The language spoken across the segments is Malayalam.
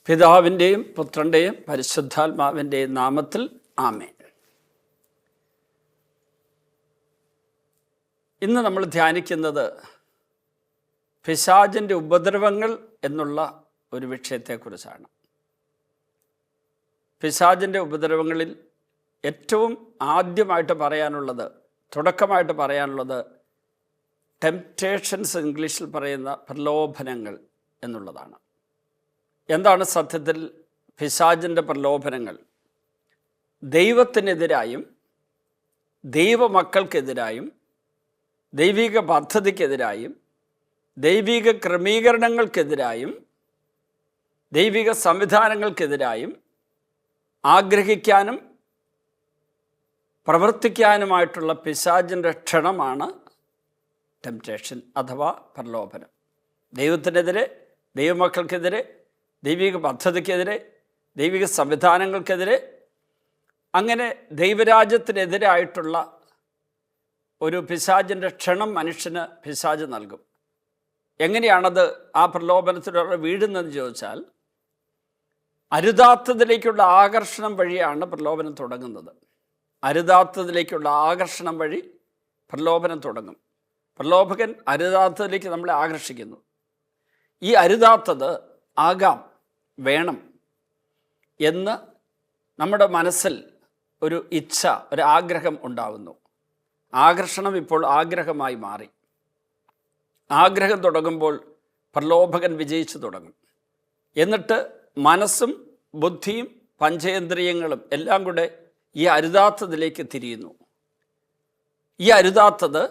പിതാവിൻ്റെയും പുത്രൻ്റെയും പരിശുദ്ധാത്മാവിൻ്റെയും നാമത്തിൽ ആമേൻ. ഇന്ന് നമ്മൾ ധ്യാനിക്കുന്നത് പിശാചിൻ്റെ ഉപദ്രവങ്ങൾ എന്നുള്ള ഒരു വിഷയത്തെക്കുറിച്ചാണ്. പിശാചിൻ്റെ ഉപദ്രവങ്ങളിൽ ഏറ്റവും ആദ്യമായിട്ട് പറയാനുള്ളത്, തുടക്കമായിട്ട് പറയാനുള്ളത് ടെംപ്റ്റേഷൻസ്, ഇംഗ്ലീഷിൽ പറയുന്ന പ്രലോഭനങ്ങൾ എന്നുള്ളതാണ്. എന്താണ് സത്യത്തിൽ പിശാചിൻ്റെ പ്രലോഭനങ്ങൾ? ദൈവത്തിനെതിരായും ദൈവമക്കൾക്കെതിരായും ദൈവിക പദ്ധതിക്കെതിരായും ദൈവിക ക്രമീകരണങ്ങൾക്കെതിരായും ദൈവിക സംവിധാനങ്ങൾക്കെതിരായും ആഗ്രഹിക്കാനും പ്രവർത്തിക്കാനുമായിട്ടുള്ള പിശാചിൻ്റെ ക്ഷണമാണ് ടെംപ്റ്റേഷൻ അഥവാ പ്രലോഭനം. ദൈവത്തിനെതിരെ, ദൈവമക്കൾക്കെതിരെ, ദൈവിക പദ്ധതിക്കെതിരെ, ദൈവിക സംവിധാനങ്ങൾക്കെതിരെ, അങ്ങനെ ദൈവരാജ്യത്തിനെതിരായിട്ടുള്ള ഒരു പിശാചിൻ്റെ ക്ഷണം മനുഷ്യന് പിശാച് നൽകും. എങ്ങനെയാണത് ആ പ്രലോഭനത്തിലൂടെ വീഴുന്നതെന്ന് ചോദിച്ചാൽ, അരുതാത്തതിലേക്കുള്ള ആകർഷണം വഴിയാണ് പ്രലോഭനം തുടങ്ങുന്നത്. അരുതാത്തതിലേക്കുള്ള ആകർഷണം വഴി പ്രലോഭനം തുടങ്ങും. പ്രലോഭകൻ അരുതാത്തതിലേക്ക് നമ്മളെ ആകർഷിക്കുന്നു. ഈ അരുതാത്തത് ആകാം, വേണം എന്ന് നമ്മുടെ മനസ്സിൽ ഒരു ഇച്ഛ, ഒരു ആഗ്രഹം ഉണ്ടാകുന്നു. ആകർഷണം ഇപ്പോൾ ആഗ്രഹമായി മാറി. ആഗ്രഹം തുടങ്ങുമ്പോൾ പ്രലോഭകൻ വിജയിച്ചു തുടങ്ങും. എന്നിട്ട് മനസ്സും ബുദ്ധിയും പഞ്ചേന്ദ്രിയങ്ങളും എല്ലാം കൂടെ ഈ അരുതാത്തതിലേക്ക് തിരിയുന്നു. ഈ അരുതാത്തത്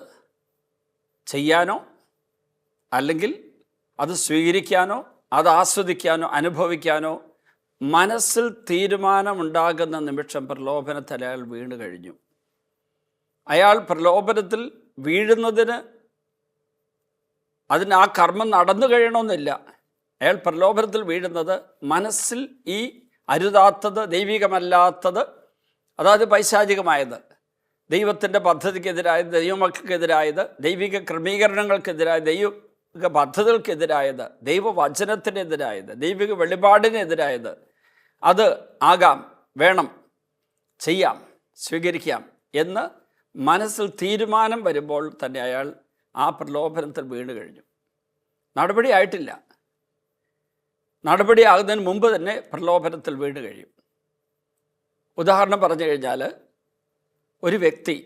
ചെയ്യാനോ അല്ലെങ്കിൽ അത് സ്വീകരിക്കാനോ അത് ആസ്വദിക്കാനോ അനുഭവിക്കാനോ മനസ്സിൽ തീരുമാനമുണ്ടാകുന്ന നിമിഷം പ്രലോഭനത്തിൽ അയാൾ വീണ് കഴിഞ്ഞു. അയാൾ പ്രലോഭനത്തിൽ വീഴുന്നതിന് അതിന് ആ കർമ്മം നടന്നു കഴിയണമെന്നില്ല. അയാൾ പ്രലോഭനത്തിൽ വീഴുന്നത് മനസ്സിൽ ഈ അരുതാത്തത്, ദൈവികമല്ലാത്തത്, അതായത് പൈശാചികമായത്, ദൈവത്തിൻ്റെ പദ്ധതിക്കെതിരായത്, ദൈവമക്കൾക്കെതിരായത്, ദൈവിക ക്രമീകരണങ്ങൾക്കെതിരായ, ദൈവിക പദ്ധതികൾക്കെതിരായത്, ദൈവവചനത്തിനെതിരായത്, ദൈവിക വെളിപാടിനെതിരായത്, അത് ആകാം, വേണം, ചെയ്യാം, സ്വീകരിക്കാം എന്ന് മനസ്സിൽ തീരുമാനം വരുമ്പോൾ തന്നെ അയാൾ ആ പ്രലോഭനത്തിൽ വീണ് കഴിഞ്ഞു. നടപടിയായിട്ടില്ല. നടപടിയാകുന്നതിന് മുമ്പ് തന്നെ പ്രലോഭനത്തിൽ വീണ് കഴിയും. ഉദാഹരണം പറഞ്ഞു കഴിഞ്ഞാൽ, ഒരു വ്യക്തി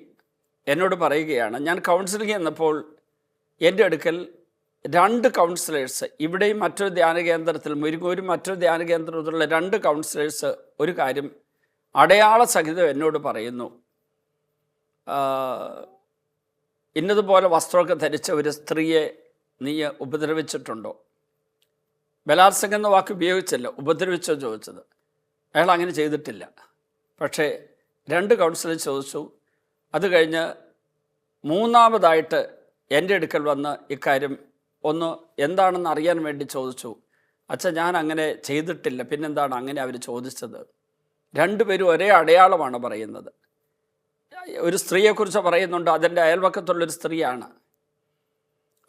എന്നോട് പറയുകയാണ്, ഞാൻ കൗൺസിലിംഗ് എന്നപ്പോൾ എൻ്റെ അടുക്കൽ 2 കൗൺസിലേഴ്സ്, ഇവിടെയും മറ്റൊരു ധ്യാന കേന്ദ്രത്തിൽ, മുരിങ്ങൂരും മറ്റൊരു ധ്യാന കേന്ദ്രത്തിലുള്ള 2 കൗൺസിലേഴ്സ് ഒരു കാര്യം അടയാള സഹിതം എന്നോട് പറയുന്നു. ഇന്നതുപോലെ വസ്ത്രമൊക്കെ ധരിച്ച ഒരു സ്ത്രീയെ നീ ഉപദ്രവിച്ചിട്ടുണ്ടോ? ബലാത്സംഗം എന്ന വാക്ക് ഉപയോഗിച്ചല്ല, ഉപദ്രവിച്ചോ ചോദിച്ചത്. അയാൾ അങ്ങനെ ചെയ്തിട്ടില്ല. പക്ഷേ 2 കൗൺസിലേഴ്സ് ചോദിച്ചു. അത് കഴിഞ്ഞ് മൂന്നാമതായിട്ട് എൻ്റെ അടുക്കൽ വന്ന് ഇക്കാര്യം ഒന്ന് എന്താണെന്ന് അറിയാൻ വേണ്ടി ചോദിച്ചു. അച്ഛാ, ഞാൻ അങ്ങനെ ചെയ്തിട്ടില്ല, പിന്നെന്താണ് അങ്ങനെ അവർ ചോദിച്ചത്? 2 പേരും ഒരേ അടയാളമാണ് പറയുന്നത്. ഒരു സ്ത്രീയെക്കുറിച്ച് പറയുന്നുണ്ട്, അതിൻ്റെ അയൽവക്കത്തുള്ളൊരു സ്ത്രീയാണ്.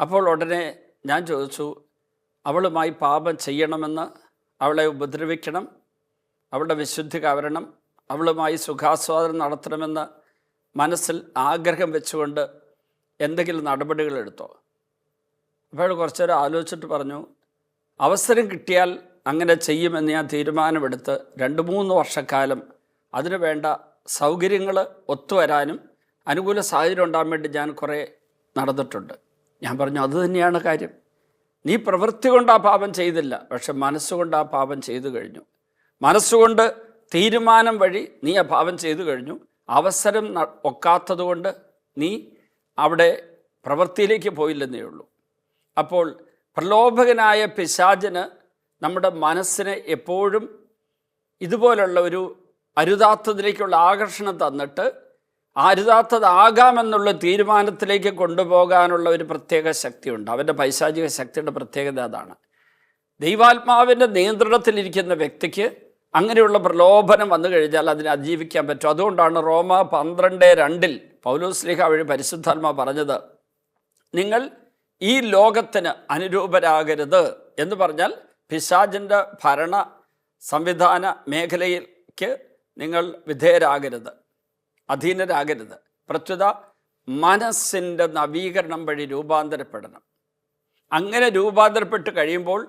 അപ്പോൾ ഉടനെ ഞാൻ ചോദിച്ചു, അവളുമായി പാപം ചെയ്യണമെന്ന്, അവളെ ഉപദ്രവിക്കണം, അവളുടെ വിശുദ്ധി കവരണം, അവളുമായി സുഖാസ്വാദനം നടത്തണമെന്ന് മനസ്സിൽ ആഗ്രഹം വെച്ചുകൊണ്ട് എന്തെങ്കിലും നടപടികൾ എടുത്തോ? അപ്പോൾ കുറച്ചു നേരം ആലോചിച്ചിട്ട് പറഞ്ഞു, അവസരം കിട്ടിയാൽ അങ്ങനെ ചെയ്യുമെന്ന് ഞാൻ തീരുമാനമെടുത്ത് 2-3 വർഷക്കാലം അതിനു വേണ്ട സൗകര്യങ്ങൾ ഒത്തുവരാനും അനുകൂല സാഹചര്യം ഉണ്ടാകാൻ വേണ്ടി ഞാൻ കുറേ നടന്നിട്ടുണ്ട്. ഞാൻ പറഞ്ഞു, അത് തന്നെയാണ് കാര്യം. നീ പ്രവൃത്തി കൊണ്ട് ആ പാപം ചെയ്തില്ല, പക്ഷെ മനസ്സുകൊണ്ട് ആ പാപം ചെയ്തു കഴിഞ്ഞു. മനസ്സുകൊണ്ട് തീരുമാനം വഴി നീ ആ പാപം ചെയ്തു കഴിഞ്ഞു. അവസരം ഒക്കാത്തതുകൊണ്ട് നീ അവിടെ പ്രവൃത്തിയിലേക്ക് പോയില്ലെന്നേ ഉള്ളൂ. അപ്പോൾ പ്രലോഭകനായ പിശാചിന് നമ്മുടെ മനസ്സിനെ എപ്പോഴും ഇതുപോലുള്ള ഒരു അരുതാത്തതിലേക്കുള്ള ആകർഷണം തന്നിട്ട് ആ അരുതാത്തതാകാമെന്നുള്ള തീരുമാനത്തിലേക്ക് കൊണ്ടുപോകാനുള്ള ഒരു പ്രത്യേക ശക്തിയുണ്ട്. അവൻ്റെ പൈശാചിക ശക്തിയുടെ പ്രത്യേകത അതാണ്. ദൈവാത്മാവിൻ്റെ നിയന്ത്രണത്തിലിരിക്കുന്ന വ്യക്തിക്ക് അങ്ങനെയുള്ള പ്രലോഭനം വന്നു കഴിഞ്ഞാൽ അതിനെ അതിജീവിക്കാൻ പറ്റും. അതുകൊണ്ടാണ് റോമ 12:2 പൗലോസ് ശ്ലീഹ വഴി പരിശുദ്ധാത്മാവ് പറഞ്ഞത്, നിങ്ങൾ ഈ ലോകത്തിന് അനുരൂപരാകരുത് എന്ന് പറഞ്ഞാൽ പിശാചിൻ്റെ ഭരണ സംവിധാന മേഖലയ്ക്ക് നിങ്ങൾ വിധേയരാകരുത്, അധീനരാകരുത്. പ്രത്യുത മനസ്സിൻ്റെ നവീകരണം വഴി രൂപാന്തരപ്പെടണം. അങ്ങനെ രൂപാന്തരപ്പെട്ട് കഴിയുമ്പോൾ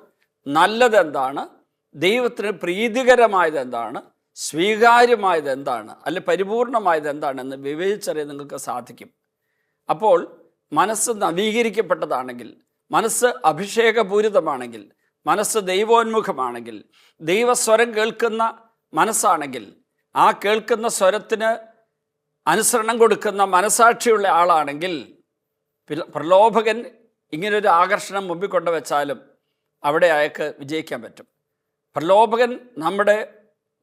നല്ലതെന്താണ്, ദൈവത്തിന് പ്രീതികരമായത് എന്താണ്, സ്വീകാര്യമായത് എന്താണ്, അല്ലെ പരിപൂർണമായത് എന്താണെന്ന് വിവേചിച്ചറിയാൻ നിങ്ങൾക്ക് സാധിക്കും. അപ്പോൾ മനസ്സ് നവീകരിക്കപ്പെട്ടതാണെങ്കിൽ, മനസ്സ് അഭിഷേകപൂരിതമാണെങ്കിൽ, മനസ്സ് ദൈവോന്മുഖമാണെങ്കിൽ, ദൈവസ്വരം കേൾക്കുന്ന മനസ്സാണെങ്കിൽ, ആ കേൾക്കുന്ന സ്വരത്തിന് അനുസരണം കൊടുക്കുന്ന മനസാക്ഷിയുള്ള ആളാണെങ്കിൽ, പ്രലോഭകൻ ഇങ്ങനൊരു ആകർഷണം മുമ്പിൽ കൊണ്ടുവച്ചാലും അവിടെ അയാൾക്ക് വിജയിക്കാൻ പറ്റും. പ്രലോഭകൻ നമ്മുടെ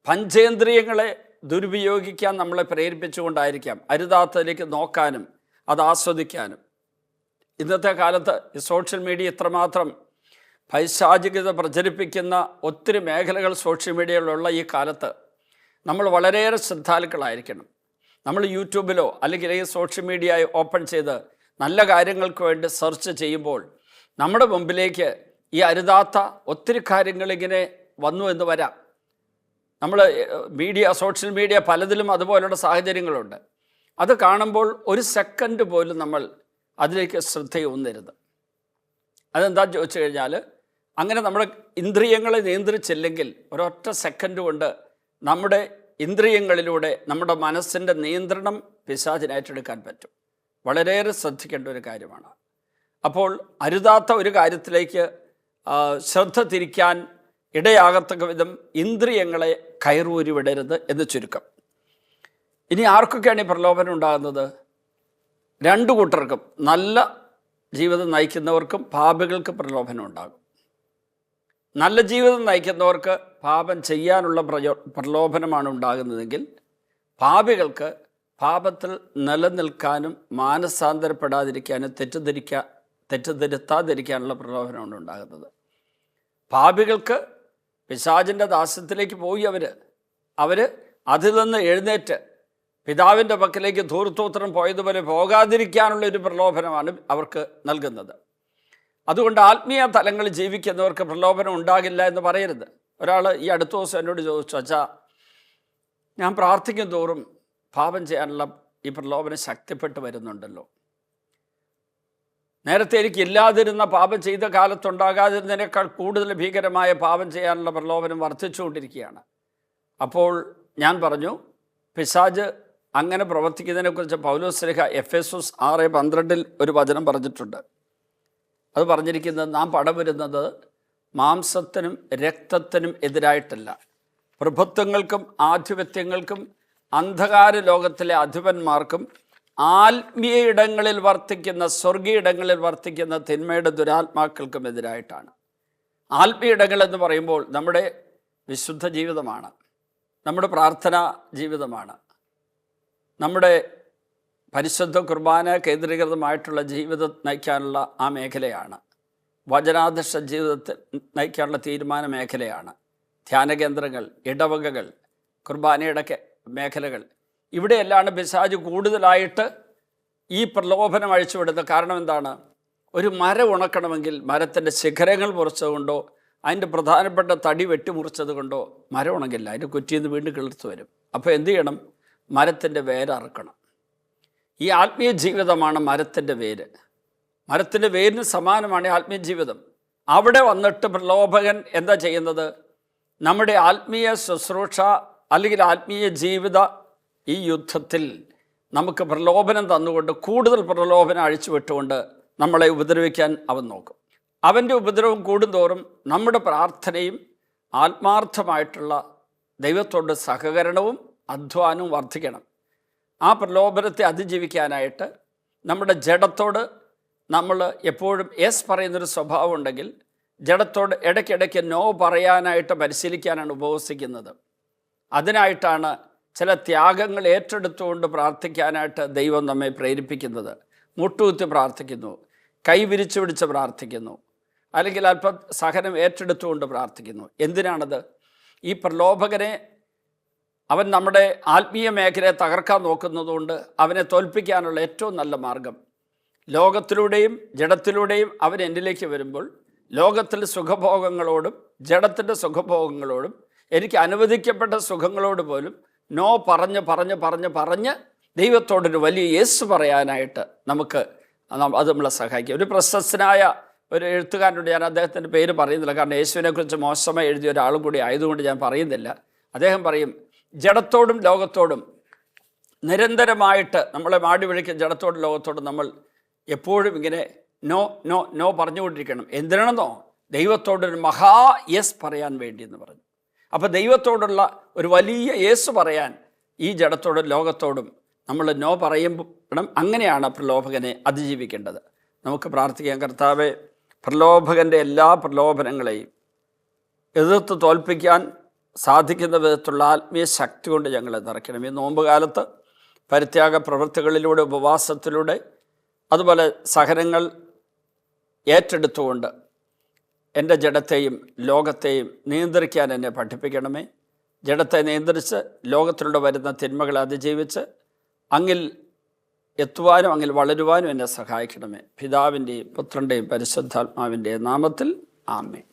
പഞ്ചേന്ദ്രിയങ്ങളെ ദുരുപയോഗിക്കാൻ നമ്മളെ പ്രേരിപ്പിച്ചുകൊണ്ടായിരിക്കാം അരുതാത്തതിലേക്ക് നോക്കാനും അത് ആസ്വദിക്കാനും. ഇന്നത്തെ കാലത്ത് ഈ സോഷ്യൽ മീഡിയ ഇത്രമാത്രം പൈശാചികത പ്രചരിപ്പിക്കുന്ന ഒത്തിരി മേഖലകൾ സോഷ്യൽ മീഡിയയിലുള്ള ഈ കാലത്ത് നമ്മൾ വളരെയേറെ ശ്രദ്ധാലുക്കളായിരിക്കണം. നമ്മൾ യൂട്യൂബിലോ അല്ലെങ്കിൽ ഈ സോഷ്യൽ മീഡിയ ഓപ്പൺ ചെയ്ത് നല്ല കാര്യങ്ങൾക്ക് വേണ്ടി സെർച്ച് ചെയ്യുമ്പോൾ നമ്മുടെ മുമ്പിലേക്ക് ഈ അരുതാത്ത ഒത്തിരി കാര്യങ്ങളിങ്ങനെ വന്നു എന്ന് വരാം. നമ്മൾ സോഷ്യൽ മീഡിയ പലതിലും അതുപോലുള്ള സാഹചര്യങ്ങളുണ്ട്. അത് കാണുമ്പോൾ ഒരു സെക്കൻഡ് പോലും നമ്മൾ അതിലേക്ക് ശ്രദ്ധയൂന്നരുത്. അതെന്താണെന്ന് ചോദിച്ചു കഴിഞ്ഞാൽ, അങ്ങനെ നമ്മുടെ ഇന്ദ്രിയങ്ങളെ നിയന്ത്രിച്ചില്ലെങ്കിൽ ഒരൊറ്റ സെക്കൻഡ് കൊണ്ട് നമ്മുടെ ഇന്ദ്രിയങ്ങളിലൂടെ നമ്മുടെ മനസ്സിൻ്റെ നിയന്ത്രണം പിശാചിനായിട്ടെടുക്കാൻ പറ്റും. വളരെയേറെ ശ്രദ്ധിക്കേണ്ട ഒരു കാര്യമാണ്. അപ്പോൾ അരുതാത്ത ഒരു കാര്യത്തിലേക്ക് ശ്രദ്ധ തിരിക്കാൻ ഇടയാകത്തക്ക വിധം ഇന്ദ്രിയങ്ങളെ കയറൂരി വിടരുത് എന്ന് ചുരുക്കം. ഇനി ആർക്കൊക്കെയാണ് ഈ പ്രലോഭനം ഉണ്ടാകുന്നത്? രണ്ടു കൂട്ടർക്കും, നല്ല ജീവിതം നയിക്കുന്നവർക്കും പാപികൾക്ക് പ്രലോഭനം ഉണ്ടാകും. നല്ല ജീവിതം നയിക്കുന്നവർക്ക് പാപം ചെയ്യാനുള്ള പ്രലോഭനമാണ് ഉണ്ടാകുന്നതെങ്കിൽ, പാപികൾക്ക് പാപത്തിൽ നിലനിൽക്കാനും മാനസാന്തരപ്പെടാതിരിക്കാനും തെറ്റിദ്ധരുത്താതിരിക്കാനുള്ള പ്രലോഭനമാണ് ഉണ്ടാകുന്നത്. പാപികൾക്ക് പിശാചിൻ്റെ ദാസ്യത്തിലേക്ക് പോയി അവർ അതിൽ നിന്ന് എഴുന്നേറ്റ് പിതാവിൻ്റെ പക്കലേക്ക് ധൂർത്തോത്രം പോയതുപോലെ പോകാതിരിക്കാനുള്ള ഒരു പ്രലോഭനമാണ് അവർക്ക് നൽകുന്നത്. അതുകൊണ്ട് ആത്മീയ തലങ്ങളിൽ ജീവിക്കുന്നവർക്ക് പ്രലോഭനം ഉണ്ടാകില്ല എന്ന് പറയരുത്. ഒരാൾ ഈ അടുത്ത ദിവസം എന്നോട് ചോദിച്ചു, അച്ഛാ, ഞാൻ പ്രാർത്ഥിക്കും തോറും പാപം ചെയ്യാനുള്ള ഈ പ്രലോഭനം ശക്തിപ്പെട്ട് വരുന്നുണ്ടല്ലോ. നേരത്തെ എനിക്കില്ലാതിരുന്ന പാപം ചെയ്ത കാലത്തുണ്ടാകാതിരുന്നതിനേക്കാൾ കൂടുതൽ ഭീകരമായ പാപം ചെയ്യാനുള്ള പ്രലോഭനം വർദ്ധിച്ചുകൊണ്ടിരിക്കുകയാണ്. അപ്പോൾ ഞാൻ പറഞ്ഞു, പിശാച് അങ്ങനെ പ്രവർത്തിക്കുന്നതിനെക്കുറിച്ച് പൗലോസ് ശ്ലീഹ എഫെസോസ് 6:12 ഒരു വചനം പറഞ്ഞിട്ടുണ്ട്. അത് പറഞ്ഞിരിക്കുന്നത്, നാം പടവരുന്നത് മാംസത്തിനും രക്തത്തിനും എതിരായിട്ടല്ല, പ്രഭുത്വങ്ങൾക്കും ആധിപത്യങ്ങൾക്കും അന്ധകാര ലോകത്തിലെ അധിപന്മാർക്കും ആത്മീയ ഇടങ്ങളിൽ വർത്തിക്കുന്ന, സ്വർഗീയ ഇടങ്ങളിൽ വർത്തിക്കുന്ന തിന്മയുടെ ദുരാത്മാക്കൾക്കും എതിരായിട്ടാണ്. ആത്മീയ ഇടങ്ങൾ എന്ന് പറയുമ്പോൾ നമ്മുടെ വിശുദ്ധ ജീവിതമാണ്, നമ്മുടെ പ്രാർത്ഥനാ ജീവിതമാണ്, നമ്മുടെ പരിശുദ്ധ കുർബാന കേന്ദ്രീകൃതമായിട്ടുള്ള ജീവിതം നയിക്കാനുള്ള ആ മേഖലയാണ്, വചനാധിഷ്ഠ ജീവിതത്തിൽ നയിക്കാനുള്ള തീരുമാന മേഖലയാണ്, ധ്യാനകേന്ദ്രങ്ങൾ, ഇടവകകൾ, കുർബാനയുടെ മേഖലകൾ. ഇവിടെയെല്ലാം പിശാച് കൂടുതലായിട്ട് ഈ പ്രലോഭനം അഴിച്ചുവിടുന്നത്. കാരണം എന്താണ്? ഒരു മരം ഉണക്കണമെങ്കിൽ മരത്തിൻ്റെ ശിഖരങ്ങൾ മുറിച്ചതുകൊണ്ടോ അതിൻ്റെ പ്രധാനപ്പെട്ട തടി വെട്ടിമുറിച്ചത് കൊണ്ടോ മരം ഉണങ്ങില്ല, അതിൻ്റെ കുറ്റിയിൽ നിന്ന് വീണ്ടും കിളിർത്ത് വരും. അപ്പോൾ എന്ത് ചെയ്യണം? മരത്തിൻ്റെ വേരറുക്കണം. ഈ ആത്മീയ ജീവിതമാണ് മരത്തിൻ്റെ വേര്. മരത്തിൻ്റെ വേരിന് സമാനമാണ് ആത്മീയ ജീവിതം. അവിടെ വന്നിട്ട് പ്രലോഭകൻ എന്താ ചെയ്യുന്നത്? നമ്മുടെ ആത്മീയ ശുശ്രൂഷ അല്ലെങ്കിൽ ആത്മീയ ജീവിത ഈ യുദ്ധത്തിൽ നമുക്ക് പ്രലോഭനം തന്നുകൊണ്ട്, കൂടുതൽ പ്രലോഭനം അഴിച്ചുവിട്ടുകൊണ്ട് നമ്മളെ ഉപദ്രവിക്കാൻ അവൻ നോക്കും. അവൻ്റെ ഉപദ്രവം കൂടുന്തോറും നമ്മുടെ പ്രാർത്ഥനയും ആത്മാർത്ഥമായിട്ടുള്ള ദൈവത്തോട് സഹകരണവും അധ്വാനവും വർദ്ധിക്കണം. ആ പ്രലോഭനത്തെ അതിജീവിക്കാനായിട്ട് നമ്മുടെ ജഡത്തോട് നമ്മൾ എപ്പോഴും യെസ് പറയുന്നൊരു സ്വഭാവം ഉണ്ടെങ്കിൽ, ജഡത്തോട് ഇടയ്ക്കിടയ്ക്ക് നോ പറയാനായിട്ട് പരിശീലിക്കാനാണ് ഉപവസിക്കുന്നത്. അതിനായിട്ടാണ് ചില ത്യാഗങ്ങൾ ഏറ്റെടുത്തുകൊണ്ട് പ്രാർത്ഥിക്കാനായിട്ട് ദൈവം നമ്മെ പ്രേരിപ്പിക്കുന്നത്. മുട്ടുകുത്തി പ്രാർത്ഥിക്കുന്നു, കൈ വിരിച്ചു പിടിച്ച് പ്രാർത്ഥിക്കുന്നു, അല്ലെങ്കിൽ അല്പം സഹനം ഏറ്റെടുത്തുകൊണ്ട് പ്രാർത്ഥിക്കുന്നു. എന്തിനാണത്? ഈ പ്രലോഭകനെ അവൻ നമ്മുടെ ആത്മീയ മേഖലയെ തകർക്കാൻ നോക്കുന്നതുകൊണ്ട് അവനെ തോൽപ്പിക്കാനുള്ള ഏറ്റവും നല്ല മാർഗം, ലോകത്തിലൂടെയും ജഡത്തിലൂടെയും അവൻ എന്നിലേക്ക് വരുമ്പോൾ ലോകത്തിലെ സുഖഭോഗങ്ങളോടും ജഡത്തിൻ്റെ സുഖഭോഗങ്ങളോടും എനിക്ക് അനുവദിക്കപ്പെട്ട സുഖങ്ങളോട് പോലും നോ പറഞ്ഞ് ദൈവത്തോടൊരു വലിയ യേസ് പറയാനായിട്ട് നമുക്ക് അത് നമ്മളെ സഹായിക്കും. ഒരു പ്രശസ്തനായ ഒരു എഴുത്തുകാരനോട്, ഞാൻ അദ്ദേഹത്തിൻ്റെ പേര് പറയുന്നില്ല, കാരണം യേശുവിനെക്കുറിച്ച് മോശമായി എഴുതിയ ഒരാളും കൂടി ആയതുകൊണ്ട് ഞാൻ പറയുന്നില്ല. അദ്ദേഹം പറയും, ജഡത്തോടും ലോകത്തോടും നിരന്തരമായിട്ട് നമ്മളെ മാടി വിളിക്കുന്ന ജഡത്തോടും ലോകത്തോടും നമ്മൾ എപ്പോഴും ഇങ്ങനെ നോ നോ നോ പറഞ്ഞുകൊണ്ടിരിക്കണം. എന്തിനാണെന്നോ? ദൈവത്തോടൊരു മഹാ യെസ് പറയാൻ വേണ്ടി എന്ന് പറഞ്ഞു. അപ്പോൾ ദൈവത്തോടുള്ള ഒരു വലിയ യേസ് പറയാൻ ഈ ജഡത്തോടും ലോകത്തോടും നമ്മൾ നോ പറയുമ്പോൾ അങ്ങനെയാണ് പ്രലോഭകനെ അതിജീവിക്കേണ്ടത്. നമുക്ക് പ്രാർത്ഥിക്കാം. കർത്താവേ, പ്രലോഭകൻ്റെ എല്ലാ പ്രലോഭനങ്ങളെയും എതിർത്ത് തോൽപ്പിക്കാൻ സാധിക്കുന്ന വിധത്തിലുള്ള ആത്മീയ ശക്തി കൊണ്ട് ഞങ്ങളെ നിറയ്ക്കണം. ഈ നോമ്പ് കാലത്ത് പരിത്യാഗ പ്രവൃത്തികളിലൂടെ, ഉപവാസത്തിലൂടെ, അതുപോലെ സഹനങ്ങൾ ഏറ്റെടുത്തുകൊണ്ട് എൻ്റെ ജഡത്തെയും ലോകത്തെയും നിയന്ത്രിക്കാൻ എന്നെ പഠിപ്പിക്കണമേ. ജഡത്തെ നിയന്ത്രിച്ച് ലോകത്തിലൂടെ വരുന്ന തിന്മകളെ അതിജീവിച്ച് അങ്ങിൽ എത്തുവാനും അങ്ങിൽ വളരുവാനും എന്നെ സഹായിക്കണമേ. പിതാവിൻ്റെയും പുത്രൻ്റെയും പരിശുദ്ധാത്മാവിൻ്റെയും നാമത്തിൽ ആമേൻ.